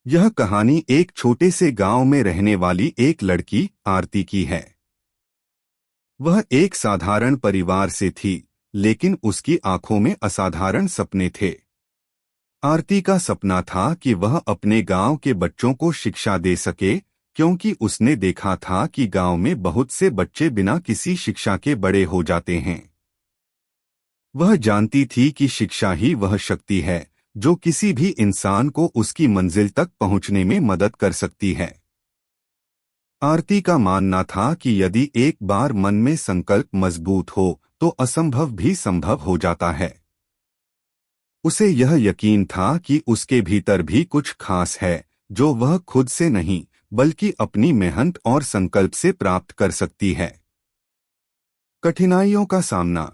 यह कहानी एक छोटे से गांव में रहने वाली एक लड़की आरती की है। वह एक साधारण परिवार से थी, लेकिन उसकी आंखों में असाधारण सपने थे। आरती का सपना था कि वह अपने गांव के बच्चों को शिक्षा दे सके, क्योंकि उसने देखा था कि गांव में बहुत से बच्चे बिना किसी शिक्षा के बड़े हो जाते हैं। वह जानती थी कि शिक्षा ही वह शक्ति है जो किसी भी इंसान को उसकी मंजिल तक पहुंचने में मदद कर सकती है। आरती का मानना था कि यदि एक बार मन में संकल्प मजबूत हो तो असंभव भी संभव हो जाता है। उसे यह यकीन था कि उसके भीतर भी कुछ खास है जो वह खुद से नहीं बल्कि अपनी मेहनत और संकल्प से प्राप्त कर सकती है। कठिनाइयों का सामना।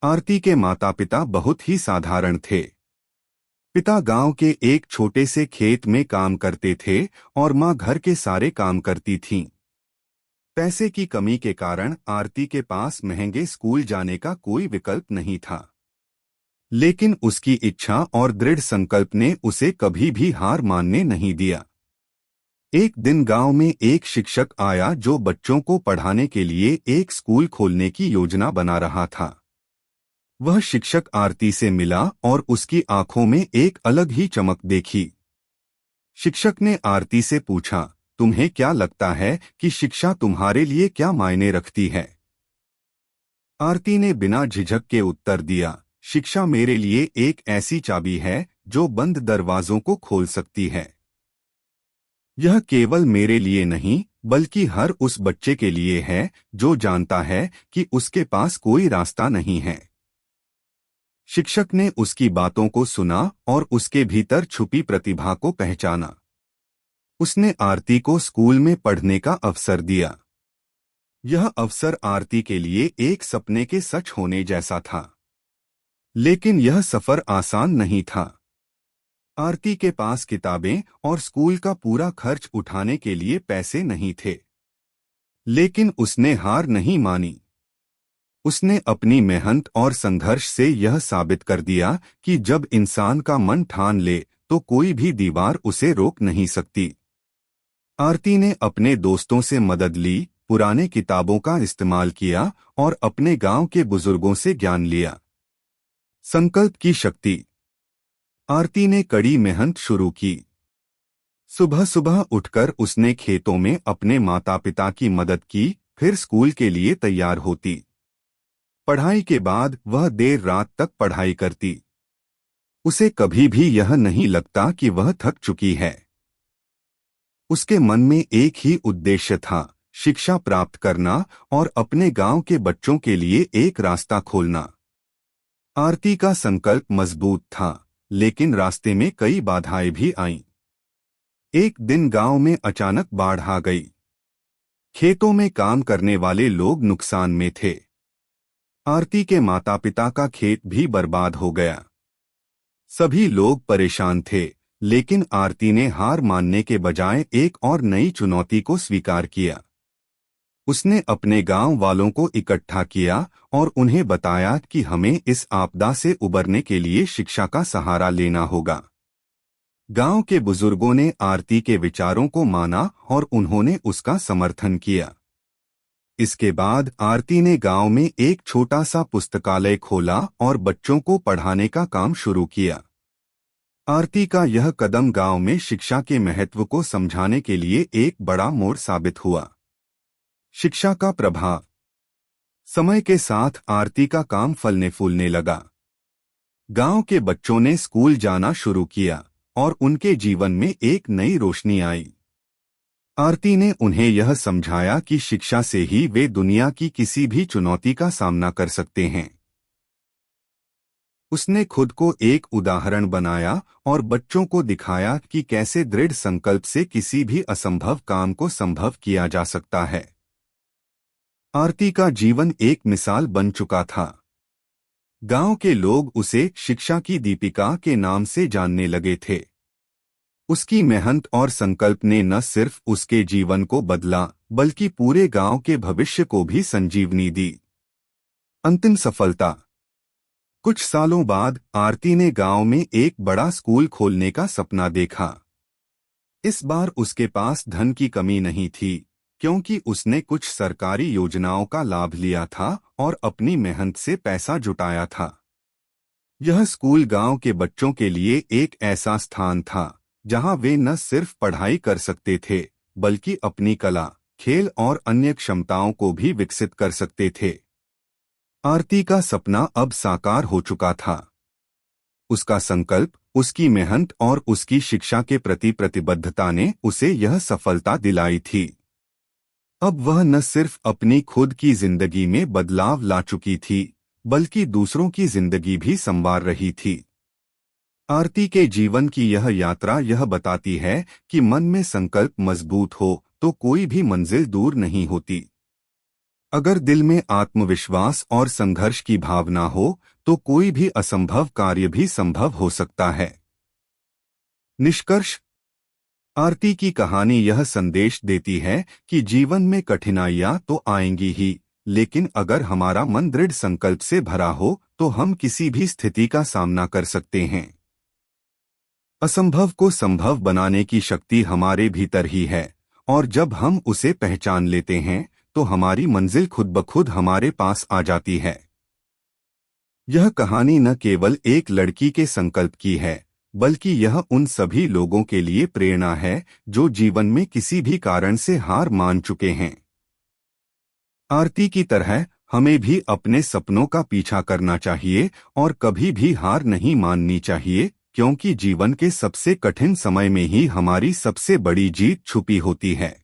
आरती के माता पिता बहुत ही साधारण थे। पिता गांव के एक छोटे से खेत में काम करते थे और मां घर के सारे काम करती थीं। पैसे की कमी के कारण आरती के पास महंगे स्कूल जाने का कोई विकल्प नहीं था, लेकिन उसकी इच्छा और दृढ़ संकल्प ने उसे कभी भी हार मानने नहीं दिया। एक दिन गांव में एक शिक्षक आया जो बच्चों को पढ़ाने के लिए एक स्कूल खोलने की योजना बना रहा था। वह शिक्षक आरती से मिला और उसकी आंखों में एक अलग ही चमक देखी। शिक्षक ने आरती से पूछा, तुम्हें क्या लगता है कि शिक्षा तुम्हारे लिए क्या मायने रखती है? आरती ने बिना झिझक के उत्तर दिया, शिक्षा मेरे लिए एक ऐसी चाबी है जो बंद दरवाजों को खोल सकती है। यह केवल मेरे लिए नहीं बल्कि हर उस बच्चे के लिए है जो जानता है कि उसके पास कोई रास्ता नहीं है। शिक्षक ने उसकी बातों को सुना और उसके भीतर छुपी प्रतिभा को पहचाना। उसने आरती को स्कूल में पढ़ने का अवसर दिया। यह अवसर आरती के लिए एक सपने के सच होने जैसा था, लेकिन यह सफर आसान नहीं था। आरती के पास किताबें और स्कूल का पूरा खर्च उठाने के लिए पैसे नहीं थे, लेकिन उसने हार नहीं मानी। उसने अपनी मेहनत और संघर्ष से यह साबित कर दिया कि जब इंसान का मन ठान ले तो कोई भी दीवार उसे रोक नहीं सकती। आरती ने अपने दोस्तों से मदद ली, पुराने किताबों का इस्तेमाल किया और अपने गांव के बुजुर्गों से ज्ञान लिया। संकल्प की शक्ति। आरती ने कड़ी मेहनत शुरू की। सुबह सुबह उठकर उसने खेतों में अपने माता पिता की मदद की, फिर स्कूल के लिए तैयार होती। पढ़ाई के बाद वह देर रात तक पढ़ाई करती। उसे कभी भी यह नहीं लगता कि वह थक चुकी है। उसके मन में एक ही उद्देश्य था, शिक्षा प्राप्त करना और अपने गांव के बच्चों के लिए एक रास्ता खोलना। आरती का संकल्प मजबूत था, लेकिन रास्ते में कई बाधाएं भी आईं। एक दिन गांव में अचानक बाढ़ आ गई। खेतों में काम करने वाले लोग नुकसान में थे। आरती के माता पिता का खेत भी बर्बाद हो गया। सभी लोग परेशान थे, लेकिन आरती ने हार मानने के बजाय एक और नई चुनौती को स्वीकार किया। उसने अपने गांव वालों को इकट्ठा किया और उन्हें बताया कि हमें इस आपदा से उबरने के लिए शिक्षा का सहारा लेना होगा। गांव के बुजुर्गों ने आरती के विचारों को माना और उन्होंने उसका समर्थन किया। इसके बाद आरती ने गांव में एक छोटा सा पुस्तकालय खोला और बच्चों को पढ़ाने का काम शुरू किया। आरती का यह कदम गांव में शिक्षा के महत्व को समझाने के लिए एक बड़ा मोड़ साबित हुआ। शिक्षा का प्रभाव। समय के साथ आरती का काम फलने फूलने लगा। गांव के बच्चों ने स्कूल जाना शुरू किया और उनके जीवन में एक नई रोशनी आई। आरती ने उन्हें यह समझाया कि शिक्षा से ही वे दुनिया की किसी भी चुनौती का सामना कर सकते हैं। उसने खुद को एक उदाहरण बनाया और बच्चों को दिखाया कि कैसे दृढ़ संकल्प से किसी भी असंभव काम को संभव किया जा सकता है। आरती का जीवन एक मिसाल बन चुका था। गांव के लोग उसे शिक्षा की दीपिका के नाम से जानने लगे थे। उसकी मेहनत और संकल्प ने न सिर्फ उसके जीवन को बदला बल्कि पूरे गांव के भविष्य को भी संजीवनी दी। अंतिम सफलता। कुछ सालों बाद आरती ने गांव में एक बड़ा स्कूल खोलने का सपना देखा। इस बार उसके पास धन की कमी नहीं थी, क्योंकि उसने कुछ सरकारी योजनाओं का लाभ लिया था और अपनी मेहनत से पैसा जुटाया था। यह स्कूल गांव के बच्चों के लिए एक ऐसा स्थान था जहां वे न सिर्फ पढ़ाई कर सकते थे, बल्कि अपनी कला, खेल और अन्य क्षमताओं को भी विकसित कर सकते थे। आरती का सपना अब साकार हो चुका था। उसका संकल्प, उसकी मेहनत और उसकी शिक्षा के प्रति प्रतिबद्धता ने उसे यह सफलता दिलाई थी। अब वह न सिर्फ अपनी खुद की जिंदगी में बदलाव ला चुकी थी, बल्कि दूसरों की जिंदगी भी संवार रही थी। आरती के जीवन की यह यात्रा यह बताती है कि मन में संकल्प मजबूत हो तो कोई भी मंजिल दूर नहीं होती। अगर दिल में आत्मविश्वास और संघर्ष की भावना हो तो कोई भी असंभव कार्य भी संभव हो सकता है। निष्कर्ष: आरती की कहानी यह संदेश देती है कि जीवन में कठिनाइयां तो आएंगी ही, लेकिन अगर हमारा मन दृढ़ संकल्प से भरा हो तो हम किसी भी स्थिति का सामना कर सकते हैं। असंभव को संभव बनाने की शक्ति हमारे भीतर ही है, और जब हम उसे पहचान लेते हैं तो हमारी मंजिल खुद ब खुद हमारे पास आ जाती है। यह कहानी न केवल एक लड़की के संकल्प की है, बल्कि यह उन सभी लोगों के लिए प्रेरणा है जो जीवन में किसी भी कारण से हार मान चुके हैं। आरती की तरह हमें भी अपने सपनों का पीछा करना चाहिए और कभी भी हार नहीं माननी चाहिए, क्योंकि जीवन के सबसे कठिन समय में ही हमारी सबसे बड़ी जीत छुपी होती है।